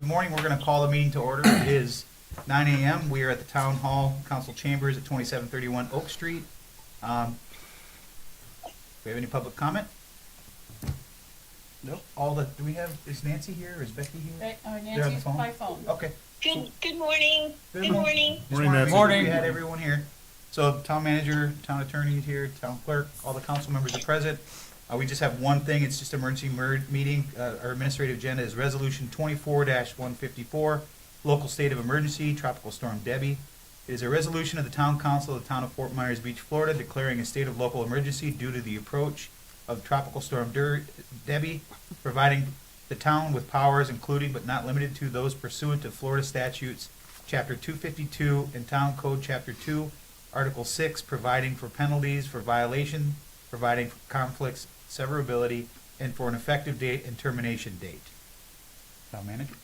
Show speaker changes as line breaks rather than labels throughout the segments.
Good morning. We're going to call the meeting to order. It is 9 a.m. We are at the Town Hall Council Chambers at 2731 Oak Street. Do we have any public comment? Nope. Do we have, is Nancy here or is Becky here?
Nancy's by phone.
Okay.
Good morning. Good morning.
Morning. We had everyone here. So town manager, town attorney is here, town clerk, all the council members are present. We just have one thing. It's just emergency meeting. Our administrative agenda is resolution 24-154, local state of emergency, tropical storm Debbie. It is a resolution of the town council of the town of Fort Myers Beach, Florida, declaring a state of local emergency due to the approach of tropical storm Debbie, providing the town with powers including but not limited to those pursuant to Florida statutes, chapter 252 and town code chapter 2, article 6, providing for penalties for violation, providing for conflicts, severability, and for an effective date and termination date. Town manager?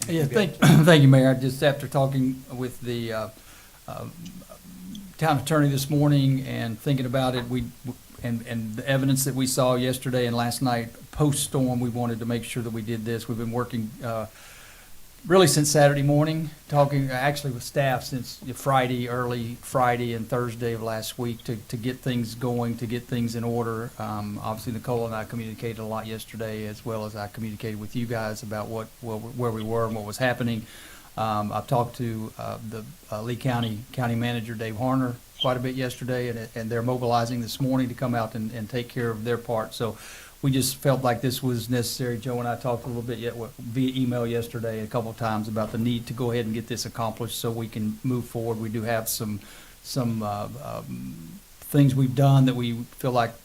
Yeah, thank you, Mayor. Just after talking with the town attorney this morning and thinking about it, and the evidence that we saw yesterday and last night post-storm, we wanted to make sure that we did this. We've been working really since Saturday morning, talking actually with staff since early Friday and Thursday of last week to get things going, to get things in order. Obviously, Nicole and I communicated a lot yesterday, as well as I communicated with you guys about where we were and what was happening. I've talked to the Lee County Manager, Dave Harner, quite a bit yesterday, and they're mobilizing this morning to come out and take care of their part. So we just felt like this was necessary. Joe and I talked a little bit via email yesterday a couple of times about the need to go ahead and get this accomplished so we can move forward. We do have some things we've done that we feel like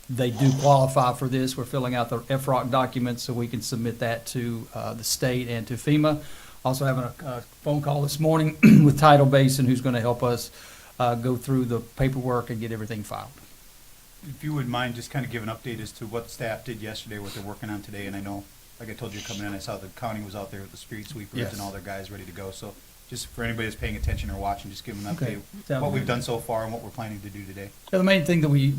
they do qualify for this. We're filling out the FROC documents so we can submit that to the state and to FEMA. Also having a phone call this morning with Tidal Basin, who's going to help us go through the paperwork and get everything filed.
If you would mind just kind of give an update as to what staff did yesterday, what they're working on today, and I know, like I told you coming in, I saw the county was out there with the street sweepers
Yes.
and all their guys ready to go. So just for anybody that's paying attention or watching, just give them an
Okay.
update, what we've done so far and what we're planning to do today.
So the main thing that we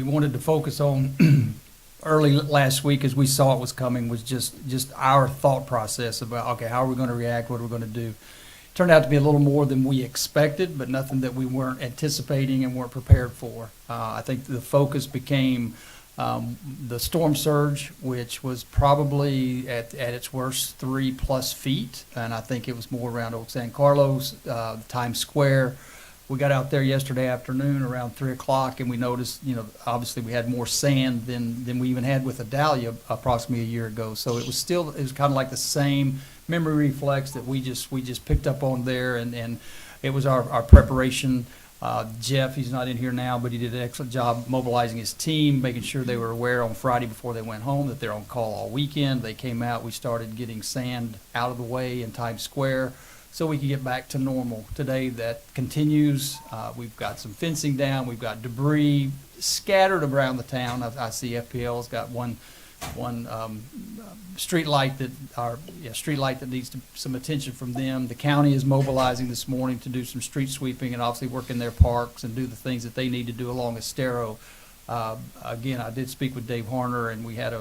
wanted to focus on early last week as we saw it was coming was just our thought process about, okay, how are we going to react, what are we going to do? Turned out to be a little more than we expected, but nothing that we weren't anticipating and weren't prepared for. I think the focus became the storm surge, which was probably at its worst 3+ feet, and I think it was more around Old San Carlos, Times Square. We got out there yesterday afternoon around 3 o'clock, and we noticed, obviously we had more sand than we even had with Adalia approximately a year ago. So it was kind of like the same memory reflex that we just picked up on there, and it was our preparation. Jeff, he's not in here now, but he did an excellent job mobilizing his team, making sure they were aware on Friday before they went home that they're on call all weekend. They came out, we started getting sand out of the way in Times Square so we could get back to normal. Today that continues. We've got some fencing down, we've got debris scattered around the town. I see FPL's got one street light that needs some attention from them. The county is mobilizing this morning to do some street sweeping and obviously work in their parks and do the things that they need to do along Estero. Again, I did speak with Dave Harner, and we had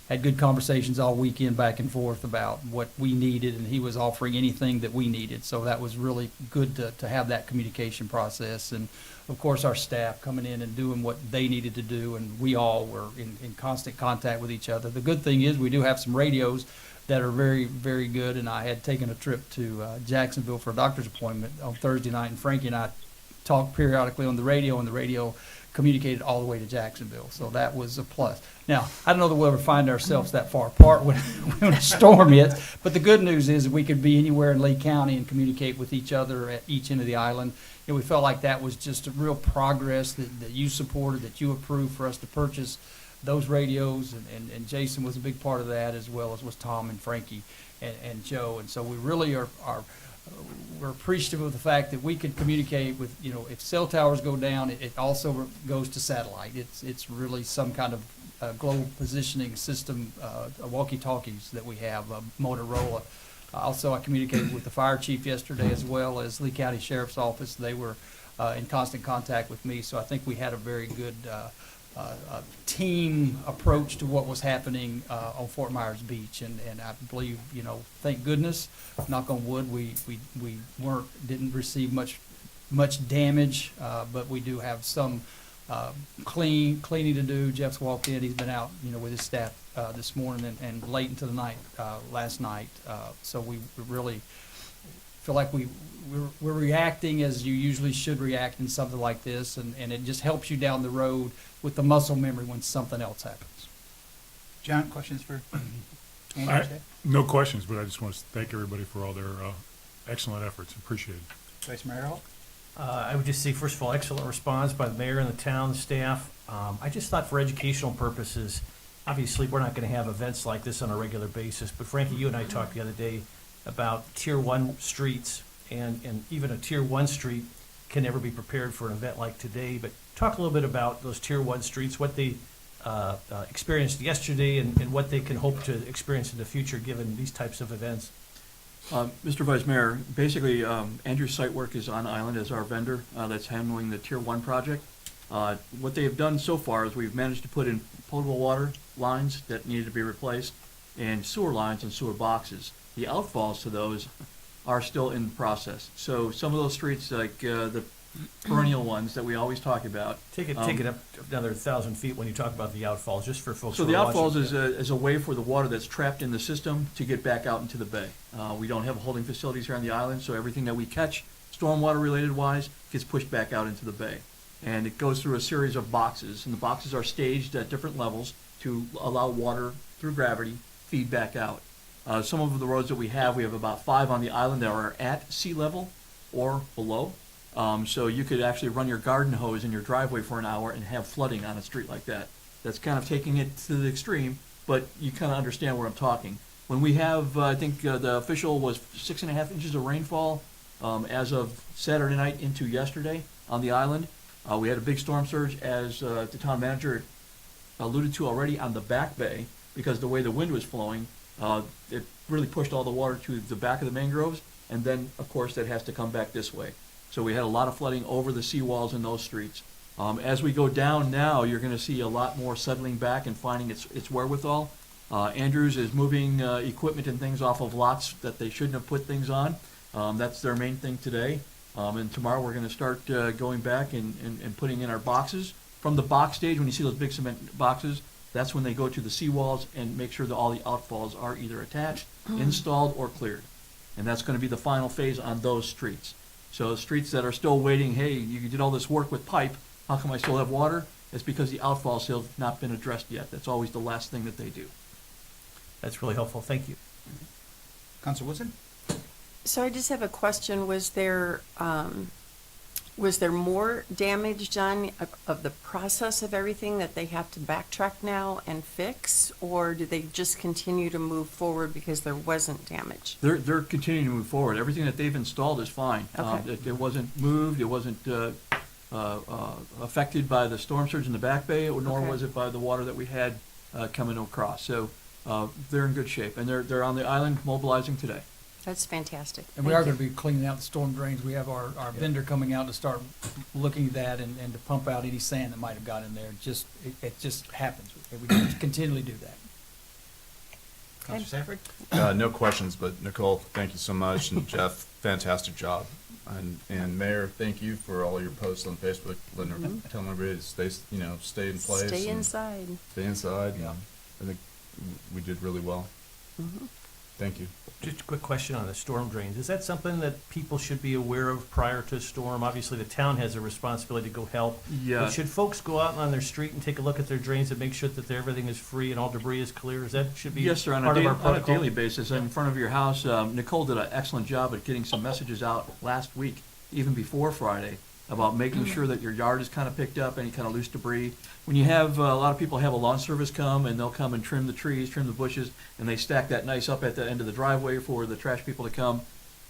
had good conversations all weekend back and forth about what we needed, and he was offering anything that we needed. So that was really good to have that communication process. And of course, our staff coming in and doing what they needed to do, and we all were in constant contact with each other. The good thing is we do have some radios that are very, very good, and I had taken a trip to Jacksonville for a doctor's appointment on Thursday night, and Frankie and I talked periodically on the radio, and the radio communicated all the way to Jacksonville. So that was a plus. Now, I don't know that we'll ever find ourselves that far apart when a storm hits, but the good news is we could be anywhere in Lee County and communicate with each other at each end of the island. And we felt like that was just a real progress that you supported, that you approved for us to purchase those radios, and Jason was a big part of that, as well as was Tom and Frankie and Joe. And so we really we're appreciative of the fact that we could communicate with, if cell towers go down, it also goes to satellite. It's really some kind of global positioning system, walkie-talkies that we have, Motorola. Also, I communicated with the fire chief yesterday, as well as Lee County Sheriff's Office. They were in constant contact with me, so I think we had a very good team approach to what was happening on Fort Myers Beach, and I believe, thank goodness, knock on wood, we didn't receive much damage, but we do have some cleaning to do. Jeff's walked in, he's been out, with his staff this morning and late into the night last night. So we really feel like we're reacting as you usually should react in something like this, and it just helps you down the road with the muscle memory when something else happens.
John, questions for Andrew?
No questions, but I just want to thank everybody for all their excellent efforts. Appreciate it.
Vice Mayor Hall?
I would just say, first of all, excellent response by the mayor and the town staff. I just thought for educational purposes, obviously, we're not going to have events like this on a regular basis, but Frankie, you and I talked the other day about Tier 1 streets, and even a Tier 1 street can never be prepared for an event like today. But talk a little bit about those Tier 1 streets, what they experienced yesterday, and what they can hope to experience in the future given these types of events.
Mr. Vice Mayor, basically, Andrew's Site Work is on island as our vendor that's handling the Tier 1 project. What they have done so far is we've managed to put in potable water lines that needed to be replaced and sewer lines and sewer boxes. The outfalls to those are still in process. So some of those streets, like the perennial ones that we always talk about.
Take it up another 1,000 feet when you talk about the outfalls, just for folks
So
who
the
are watching.
outfalls is a way for the water that's trapped in the system to get back out into the bay. We don't have holding facilities here on the island, so everything that we catch, stormwater related wise, gets pushed back out into the bay. And it goes through a series of boxes, and the boxes are staged at different levels to allow water through gravity feed back out. Some of the roads that we have about 5 on the island that are at sea level or below. So you could actually run your garden hose in your driveway for an hour and have flooding on a street like that. That's kind of taking it to the extreme, but you kind of understand where I'm talking. When we have, I think the official was 6.5 inches of rainfall as of Saturday night into yesterday on the island. We had a big storm surge, as the town manager alluded to already, on the back bay, because the way the wind was flowing, it really pushed all the water to the back of the mangroves, and then, of course, that has to come back this way. So we had a lot of flooding over the seawalls in those streets. As we go down now, you're going to see a lot more settling back and finding its wherewithal. Andrews is moving equipment and things off of lots that they shouldn't have put things on. That's their main thing today. And tomorrow we're going to start going back and putting in our boxes. From the box stage, when you see those big cement boxes, that's when they go to the seawalls and make sure that all the outfalls are either attached, installed, or cleared. And that's going to be the final phase on those streets. So streets that are still waiting, hey, you did all this work with pipe, how come I still have water? It's because the outfalls have not been addressed yet. That's always the last thing that they do.
That's really helpful. Thank you.
Councilor Woodson?
So I just have a question. Was there more damage done of the process of everything that they have to backtrack now and fix? Or do they just continue to move forward because there wasn't damage?
They're continuing to move forward. Everything that they've installed is fine.
Okay.
It wasn't moved, it wasn't affected by the storm surge in the back bay, nor
Okay.
was it by the water that we had coming across. So they're in good shape, and they're on the island mobilizing today.
That's fantastic.
And we are going to be cleaning out the storm drains. We have our vendor coming out to start looking at that and to pump out any sand that might have got in there. It just happens. We continually do that.
Councilor Sanford?
No questions, but Nicole, thank you so much, and Jeff, fantastic job. And Mayor, thank you for all your posts on Facebook, telling everybody to stay in place.
Stay
and
inside.
Stay inside.
Yeah.
I think we did really well.
Mhm.
Thank you.
Just a quick question on the storm drains. Is that something that people should be aware of prior to a storm? Obviously, the town has a responsibility to go help.
Yeah.
But should folks go out on their street and take a look at their drains and make sure that everything is free and all debris is clear? Is that should be
Yes, sir, on
part of our
a
protocol?
daily basis, in front of your house. Nicole did an excellent job at getting some messages out last week, even before Friday, about making sure that your yard is kind of picked up, any kind of loose debris. When you have, a lot of people have a lawn service come, and they'll come and trim the trees, trim the bushes, and they stack that nice up at the end of the driveway for the trash people to come,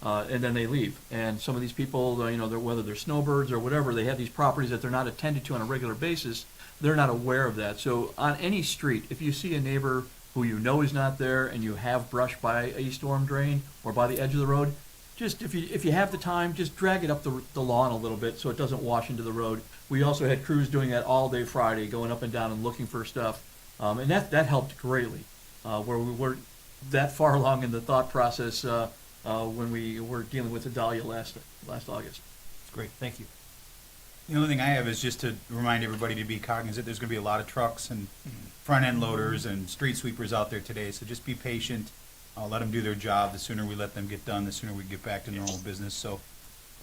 and then they leave. And some of these people, whether they're snowbirds or whatever, they have these properties that they're not attended to on a regular basis. They're not aware of that. So on any street, if you see a neighbor who you know is not there and you have brush by a storm drain or by the edge of the road, just if you have the time, just drag it up the lawn a little bit so it doesn't wash into the road. We also had crews doing that all day Friday, going up and down and looking for stuff. And that helped greatly, where we weren't that far along in the thought process when we were dealing with the Dahlia last August.
It's great, thank you.
The only thing I have is just to remind everybody to be cognizant, there's gonna be a lot of trucks and front-end loaders and street sweepers out there today, so just be patient. Let them do their job. The sooner we let them get done, the sooner we get back to normal business, so,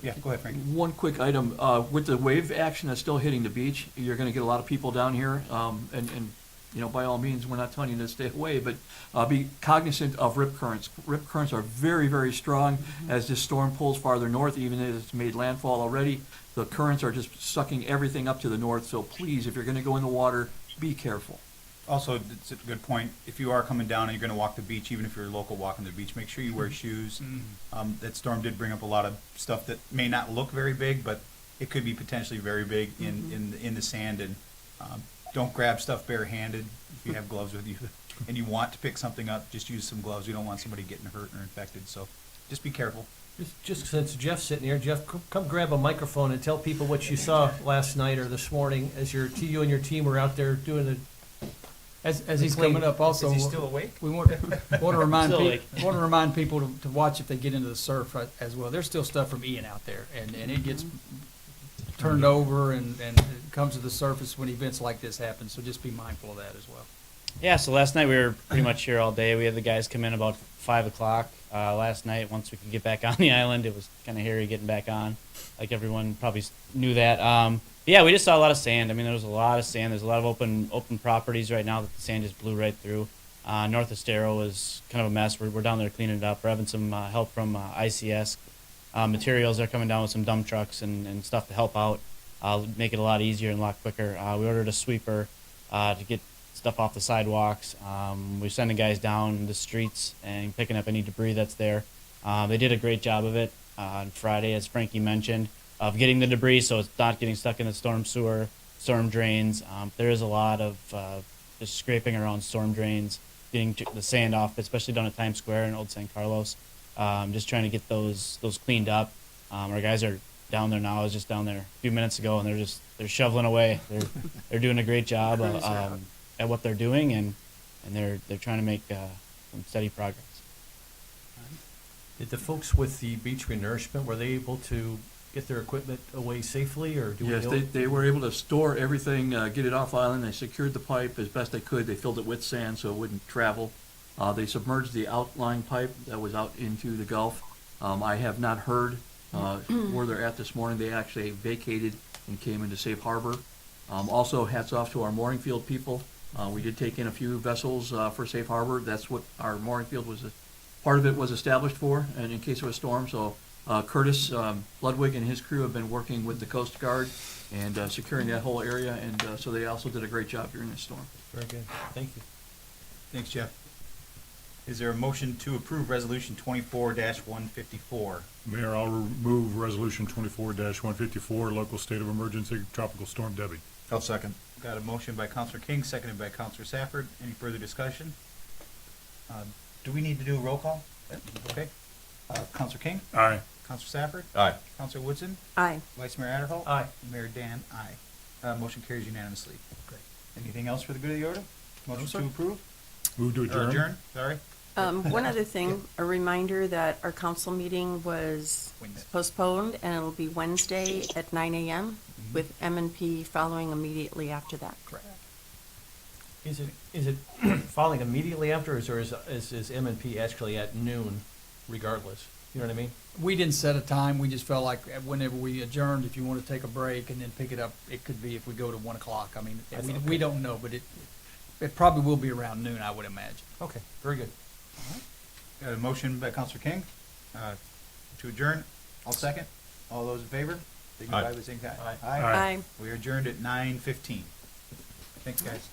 yeah, go ahead, Frank.
One quick item, with the wave action that's still hitting the beach, you're gonna get a lot of people down here, and you know, by all means, we're not telling you to stay away, but be cognizant of rip currents. Rip currents are very, very strong as this storm pulls farther north, even as it's made landfall already. The currents are just sucking everything up to the north, so please, if you're gonna go in the water, be careful.
Also, it's a good point, if you are coming down and you're gonna walk the beach, even if you're a local walking the beach, make sure you wear shoes. That storm did bring up a lot of stuff that may not look very big, but it could be potentially very big in the sand, and don't grab stuff barehanded if you have gloves with you, and you want to pick something up, just use some gloves. You don't want somebody getting hurt or infected, so just be careful.
Just since Jeff's sitting here, Jeff, come grab a microphone and tell people what you saw last night or this morning as you and your team were out there doing the.
As he's coming up, also,
Is he still awake?
we want to remind
Still
people to watch if they get into the surf as well. There's still stuff from Ian out there, and it gets turned over and it comes to the surface when events like this happen, so just be mindful of that as well.
Yeah, so last night we were pretty much here all day. We had the guys come in about 5 o'clock last night. Once we could get back on the island, it was kind of hairy getting back on. Like everyone probably knew that. Yeah, we just saw a lot of sand. I mean, there was a lot of sand. There's a lot of open properties right now that the sand just blew right through. North Estero is kind of a mess. We're down there cleaning it up. We're having some help from ICS. Materials are coming down with some dump trucks and stuff to help out, make it a lot easier and a lot quicker. We ordered a sweeper to get stuff off the sidewalks. We're sending guys down the streets and picking up any debris that's there. They did a great job of it on Friday, as Frankie mentioned, of getting the debris so it's not getting stuck in the storm sewer, storm drains. There is a lot of just scraping around storm drains, getting the sand off, especially down at Times Square in Old San Carlos. Just trying to get those cleaned up. Our guys are down there now. I was just down there a few minutes ago, and they're shoveling away. They're doing a great job at what they're doing, and they're trying to make some steady progress.
Did the folks with the beach renourishment, were they able to get their equipment away safely, or do we
Yes,
know?
they were able to store everything, get it off island. They secured the pipe as best they could. They filled it with sand so it wouldn't travel. They submerged the outlying pipe that was out into the Gulf. I have not heard where they're at this morning. They actually vacated and came into safe harbor. Also, hats off to our mooring field people. We did take in a few vessels for safe harbor. That's what our mooring field was. Part of it was established for, and in case of a storm. So Curtis Ludwig and his crew have been working with the Coast Guard and securing that whole area, and so they also did a great job during this storm.
Very good, thank you.
Thanks, Jeff. Is there a motion to approve Resolution 24-154?
Mayor, I'll move Resolution 24-154, local state of emergency, Tropical Storm Debbie.
I'll second.
Got a motion by Counselor King, seconded by Counselor Safford. Any further discussion? Do we need to do a roll call? Okay. Counselor King?
Aye.
Counselor Safford?
Aye.
Counselor Woodson?
Aye.
Vice Mayor Adderholt?
Aye.
Mayor Dan, aye. Motion carries unanimously.
Great.
Anything else for the good of the order? Motion
sir.
to approve?
Move to
Or
adjourn.
adjourn, sorry.
One other thing, a reminder that our council meeting was
Wednesday.
postponed, and it'll be Wednesday at 9 a.m. with M&P following immediately after that.
Correct.
Is it following immediately after, or is M&P actually at noon regardless? You know what I mean?
We didn't set a time. We just felt like whenever we adjourned, if you want to take a break and then pick it up, it could be if we go to 1 o'clock. I mean,
That's
we
okay.
don't know, but it probably will be around noon, I would imagine.
Okay, very good.
Got a motion by Counselor King to adjourn. I'll second. All those in favor? Signify by saying aye.
Aye.
Aye.
Aye.
We are adjourned at 9:15. Thanks, guys.